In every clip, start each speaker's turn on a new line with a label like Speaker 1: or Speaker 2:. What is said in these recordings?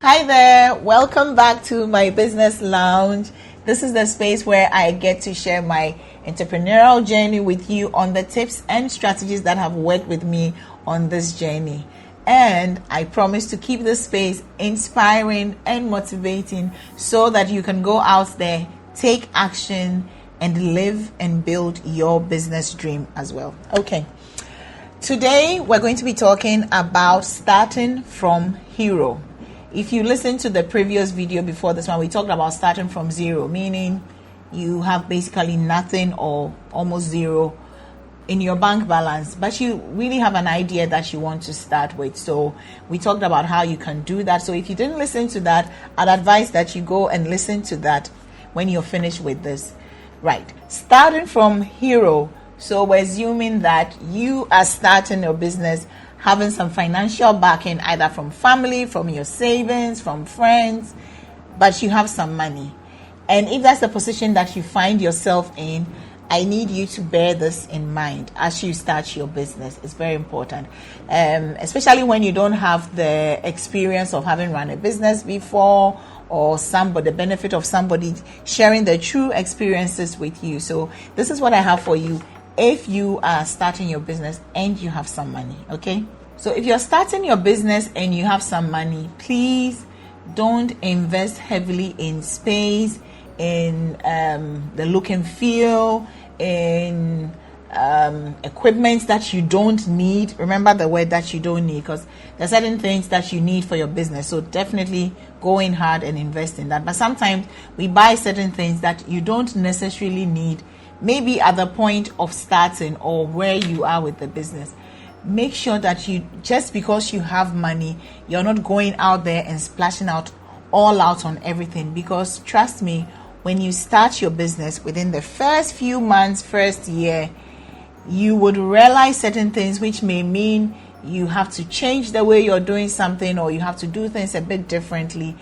Speaker 1: Hi there, welcome back to my business lounge. This is the space where I get to share my entrepreneurial journey with you on the tips and strategies that have worked with me on this journey. And I promise to keep this space inspiring and motivating so that you can go out there, take action, and live and build your business dream as well. Okay. Today, we're going to be talking about starting from hero. If you listen to the previous video before this one, we talked about starting from zero, meaning you have basically nothing or almost zero in your bank balance, but you really have an idea that you want to start with. So we talked about how you can do that. So if you didn't listen to that, I'd advise that you go and listen to that when you're finished with this. Right. Starting from hero. So we're assuming that you are starting your business having some financial backing, either from family, from your savings, from friends, but you have some money. And if that's the position that you find yourself in, I need you to bear this in mind as you start your business. It's very important, especially when you don't have the experience of having run a business before, or the benefit of somebody sharing their true experiences with you. So this is what I have for you if you are starting your business and you have some money. Okay, so if you're starting your business and you have some money, please don't invest heavily in space, in the look and feel, in equipment that you don't need. Remember the word that you don't need, because there are certain things that you need for your business. So definitely go in hard and invest in that. But sometimes we buy certain things that you don't necessarily need, maybe at the point of starting or where you are with the business. Make sure that you, just because you have money, you're not going out there and splashing out all out on everything. Because trust me, when you start your business, within the first few months, first year, you would realize certain things, which may mean you have to change the way you're doing something, or you have to do things a bit differently.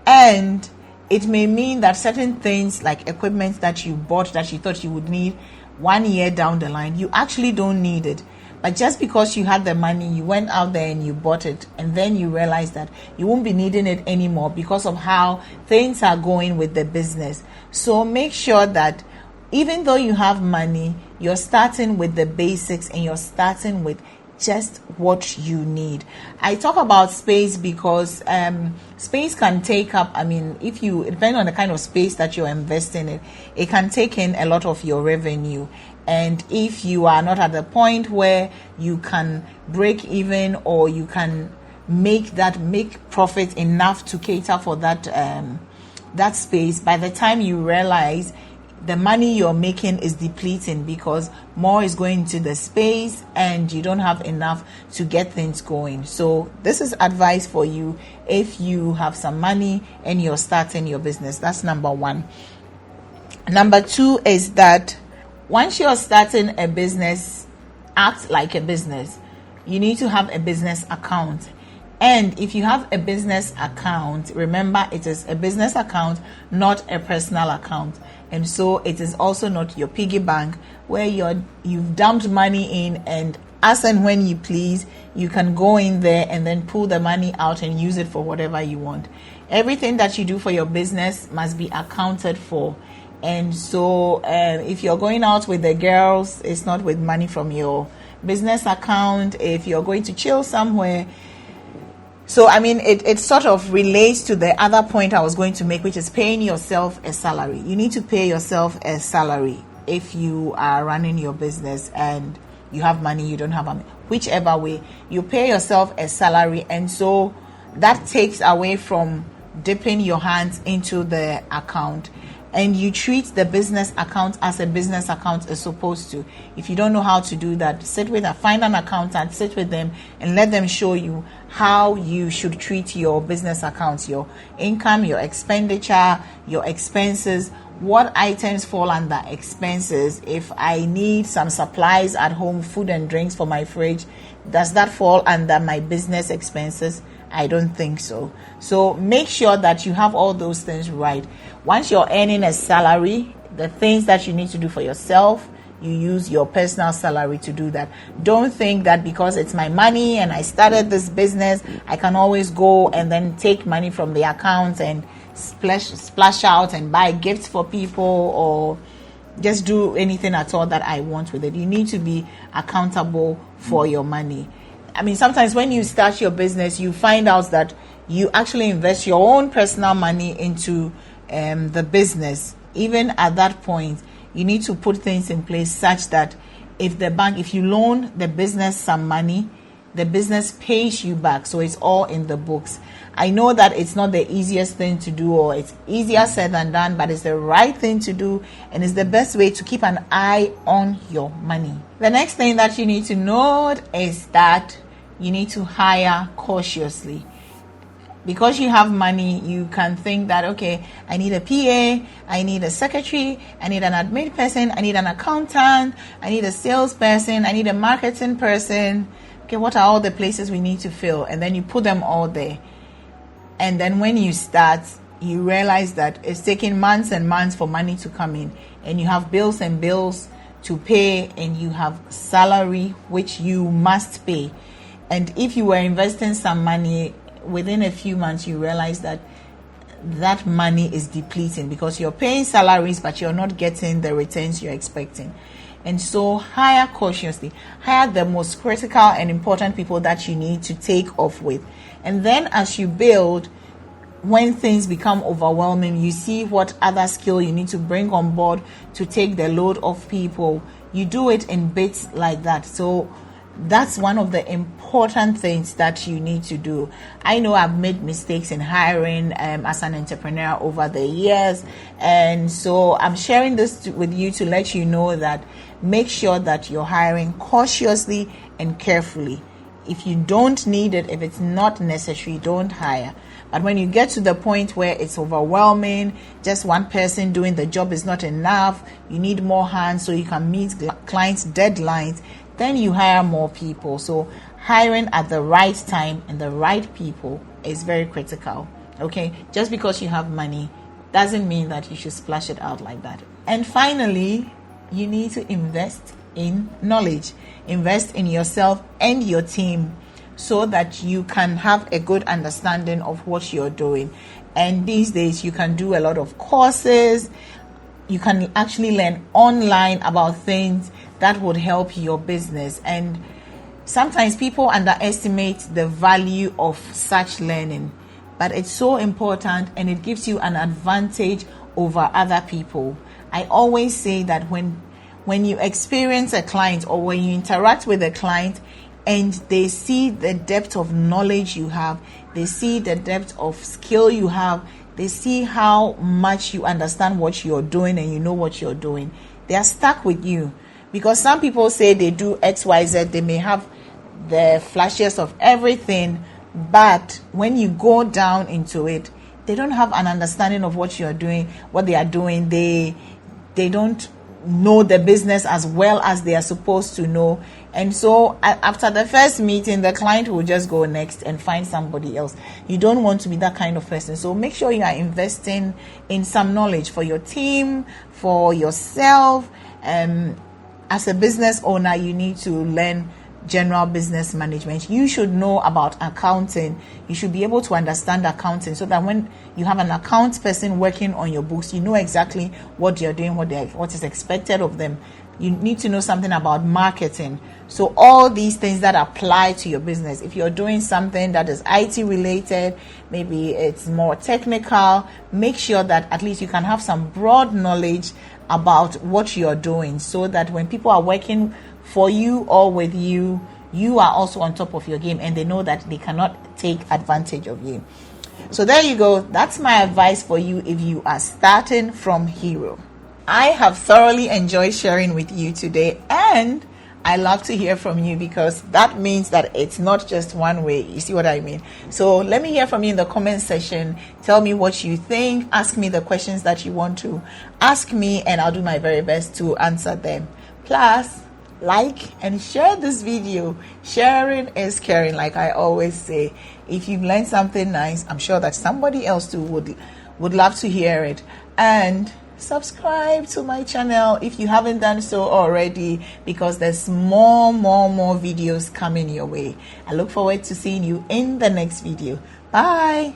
Speaker 1: And it may mean that certain things like equipment that you bought that you thought you would need 1 year down the line, you actually don't need it. But just because you had the money, you went out there and you bought it, and then you realize that you won't be needing it anymore because of how things are going with the business. So make sure that even though you have money, you're starting with the basics and you're starting with just what you need. I talk about space because space can take up, if you depend on the kind of space that you're investing in, it can take in a lot of your revenue. And if you are not at the point where you can break even, or you can make profit enough to cater for that space, by the time you realize, the money you're making is depleting because more is going to the space and you don't have enough to get things going. So this is advice for you if you have some money and you're starting your business. That's number one. Number two is that once you're starting a business, act like a business. You need to have a business account. And if you have a business account, remember it is a business account, not a personal account. And so it is also not your piggy bank where you've dumped money in, and as and when you please, you can go in there and then pull the money out and use it for whatever you want. Everything that you do for your business must be accounted for. And so if you're going out with the girls, it's not with money from your business account. If you're going to chill somewhere, so it sort of relates to the other point I was going to make, which is paying yourself a salary. You need to pay yourself a salary if you are running your business and you have money, you don't have money. Whichever way, you pay yourself a salary, and so that takes away from dipping your hands into the account. And you treat the business account as a business account is supposed to. If you don't know how to do that, find an accountant, sit with them and let them show you how you should treat your business accounts, your income, your expenditure, your expenses, what items fall under expenses. If I need some supplies at home, food and drinks for my fridge, does that fall under my business expenses? I don't think so. So make sure that you have all those things right. Once you're earning a salary, the things that you need to do for yourself, you use your personal salary to do that. Don't think that because it's my money and I started this business, I can always go and then take money from the account and splash out and buy gifts for people, or just do anything at all that I want with it. You need to be accountable for your money. I mean, sometimes when you start your business, you find out that you actually invest your own personal money into the business. Even at that point, you need to put things in place such that if you loan the business some money, the business pays you back. So it's all in the books. I know that it's not the easiest thing to do, or it's easier said than done, but it's the right thing to do, and it's the best way to keep an eye on your money. The next thing that you need to note is that you need to hire cautiously. Because you have money, you can think that, okay, I need a PA, I need a secretary, I need an admin person, I need an accountant, I need a salesperson, I need a marketing person. Okay, what are all the places we need to fill? And then you put them all there. And then when you start, you realize that it's taking months and months for money to come in. And you have bills and bills to pay, and you have salary which you must pay. And if you were investing some money, within a few months you realize that that money is depleting because you're paying salaries but you're not getting the returns you're expecting. And so hire cautiously. Hire the most critical and important people that you need to take off with. And then as you build, when things become overwhelming, you see what other skill you need to bring on board to take the load off people. You do it in bits like that. So that's one of the important things that you need to do. I know I've made mistakes in hiring as an entrepreneur over the years, and so I'm sharing this with you to let you know that make sure that you're hiring cautiously and carefully. If you don't need it, if it's not necessary, don't hire. But when you get to the point where it's overwhelming, just one person doing the job is not enough, you need more hands so you can meet clients' deadlines, then you hire more people. So hiring at the right time and the right people is very critical. Okay, just because you have money doesn't mean that you should splash it out like that. And finally, you need to invest in knowledge. Invest in yourself and your team so that you can have a good understanding of what you're doing. And these days you can do a lot of courses. You can actually learn online about things that would help your business. And sometimes people underestimate the value of such learning, but it's so important and it gives you an advantage over other people. I always say that when you experience a client or when you interact with a client and they see the depth of knowledge you have, they see the depth of skill you have, they see how much you understand what you're doing and you know what you're doing, they are stuck with you. Because some people say they do XYZ, they may have the flashes of everything, but when you go down into it, they don't have an understanding of what you're doing, what they are doing. They don't know the business as well as they are supposed to know. And so after the first meeting, the client will just go next and find somebody else. You don't want to be that kind of person. So make sure you are investing in some knowledge for your team, for yourself. As a business owner, you need to learn general business management. You should know about accounting. You should be able to understand accounting so that when you have an account person working on your books, you know exactly what you're doing, what is expected of them. You need to know something about marketing. So all these things that apply to your business. If you're doing something that is IT related, maybe it's more technical, make sure that at least you can have some broad knowledge about what you're doing so that when people are working for you or with you, you are also on top of your game and they know that they cannot take advantage of you. So there you go. That's my advice for you if you are starting from hero. I have thoroughly enjoyed sharing with you today, and I love to hear from you because that means that it's not just one way. You see what I mean? So let me hear from you in the comment section. Tell me what you think. Ask me the questions that you want to ask me, and I'll do my very best to answer them. Plus, like and share this video. Sharing is caring, like I always say. If you've learned something nice, I'm sure that somebody else too would love to hear it. And subscribe to my channel if you haven't done so already, because there's more videos coming your way. I look forward to seeing you in the next video. Bye.